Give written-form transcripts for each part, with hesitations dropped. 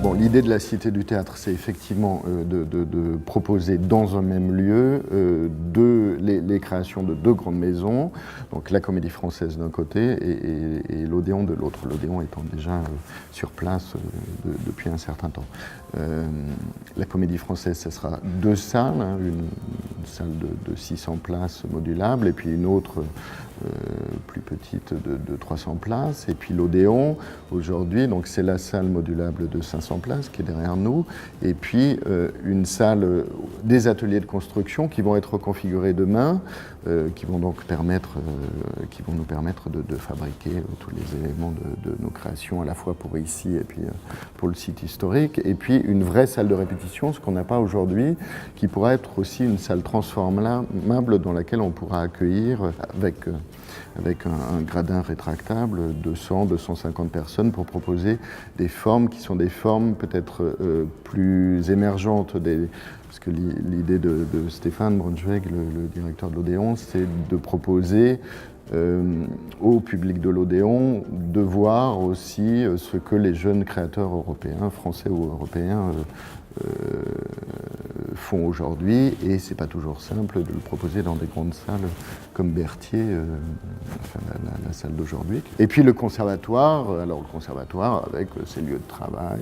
Bon, l'idée de la Cité du Théâtre, c'est effectivement de proposer dans un même lieu les créations de deux grandes maisons, donc la Comédie Française d'un côté et l'Odéon de l'autre, l'Odéon étant déjà sur place depuis un certain temps. La Comédie Française, ce sera deux salles, hein, une salle de 600 places modulable et puis une autre plus petite de 300 places. Et puis l'Odéon, aujourd'hui, donc c'est la salle modulable de 500 places qui est derrière nous, et puis une salle, des ateliers de construction qui vont être reconfigurés demain, qui vont donc nous permettre de fabriquer tous les éléments de nos créations, à la fois pour ici et puis pour le site historique, et puis une vraie salle de répétition, ce qu'on n'a pas aujourd'hui, qui pourra être aussi une salle transformable dans laquelle on pourra accueillir avec un gradin rétractable 200-250 personnes pour proposer des formes qui sont des formes peut-être plus émergentes. Parce que l'idée de Stéphane Braunschweig, le directeur de l'Odéon, c'est de proposer au public de l'Odéon de voir aussi ce que les jeunes créateurs européens, français ou européens, font aujourd'hui, et c'est pas toujours simple de le proposer dans des grandes salles comme Berthier, la salle d'aujourd'hui. Et puis le conservatoire, alors le conservatoire avec ses lieux de travail,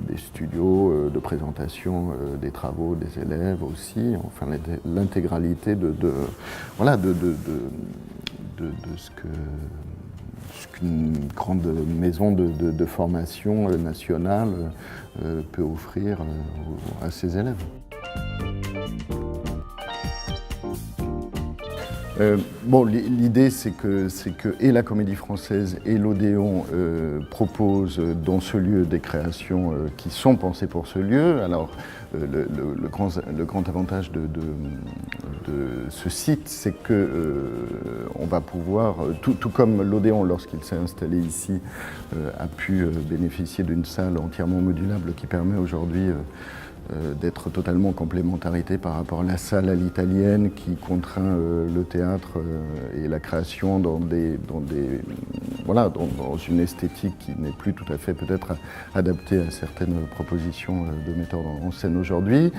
des studios de présentation des travaux des élèves aussi, enfin l'intégralité de ce qu'une grande maison de formation nationale peut offrir à ses élèves. Bon, l'idée, c'est que et la Comédie Française et l'Odéon proposent dans ce lieu des créations qui sont pensées pour ce lieu. Alors, le grand avantage de ce site, c'est que on va pouvoir, tout comme l'Odéon, lorsqu'il s'est installé ici, a pu bénéficier d'une salle entièrement modulable qui permet aujourd'hui d'être totalement en complémentarité par rapport à la salle à l'italienne qui contraint le théâtre et la création dans une esthétique qui n'est plus tout à fait peut-être adaptée à certaines propositions de metteurs en scène aujourd'hui.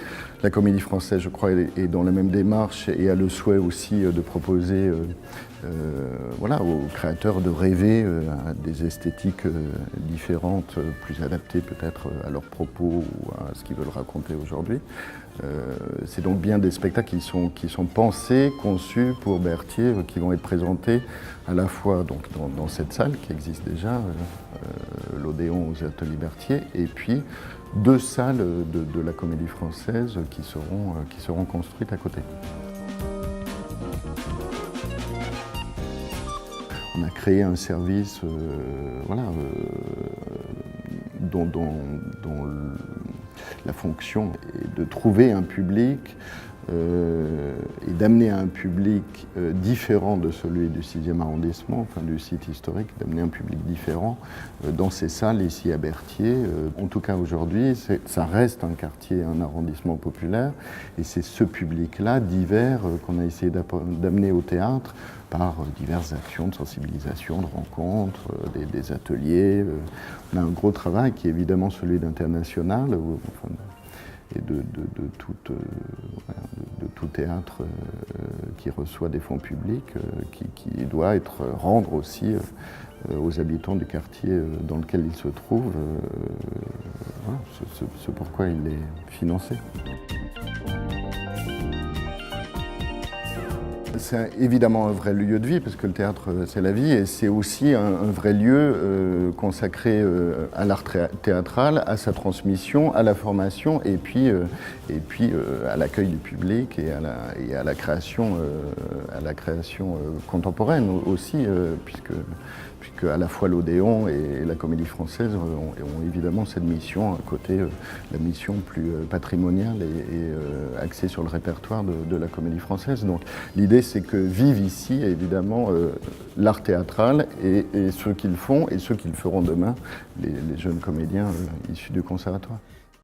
La Comédie Française, je crois, est dans la même démarche et a le souhait aussi de proposer aux créateurs de rêver à des esthétiques différentes, plus adaptées peut-être à leurs propos ou à ce qu'ils veulent raconter aujourd'hui. C'est donc bien des spectacles qui sont pensés, conçus pour Berthier, qui vont être présentés à la fois donc, dans cette salle qui existe déjà, l'Odéon aux Ateliers Berthier, et puis deux salles de la Comédie Française qui seront construites à côté. On a créé un service dont la fonction est de trouver un public et d'amener un public différent de celui du 6e arrondissement, enfin du site historique, d'amener un public différent dans ces salles ici à Berthier. En tout cas aujourd'hui, ça reste un quartier, un arrondissement populaire, et c'est ce public-là, divers, qu'on a essayé d'amener au théâtre par diverses actions de sensibilisation, de rencontres, des ateliers. On a un gros travail qui est évidemment celui d'international, et de tout théâtre qui reçoit des fonds publics, qui doit rendre aussi aux habitants du quartier dans lequel il se trouve ce pourquoi il est financé. C'est évidemment un vrai lieu de vie, parce que le théâtre, c'est la vie, et c'est aussi un vrai lieu consacré à l'art théâtral, à sa transmission, à la formation, et puis à l'accueil du public et à la création contemporaine aussi, puisque à la fois l'Odéon et la Comédie Française ont évidemment cette mission, à côté la mission plus patrimoniale et axée sur le répertoire de la Comédie Française. Donc l'idée, c'est que vivent ici évidemment l'art théâtral et ceux qui le font et ceux qui le feront demain, les jeunes comédiens issus du conservatoire.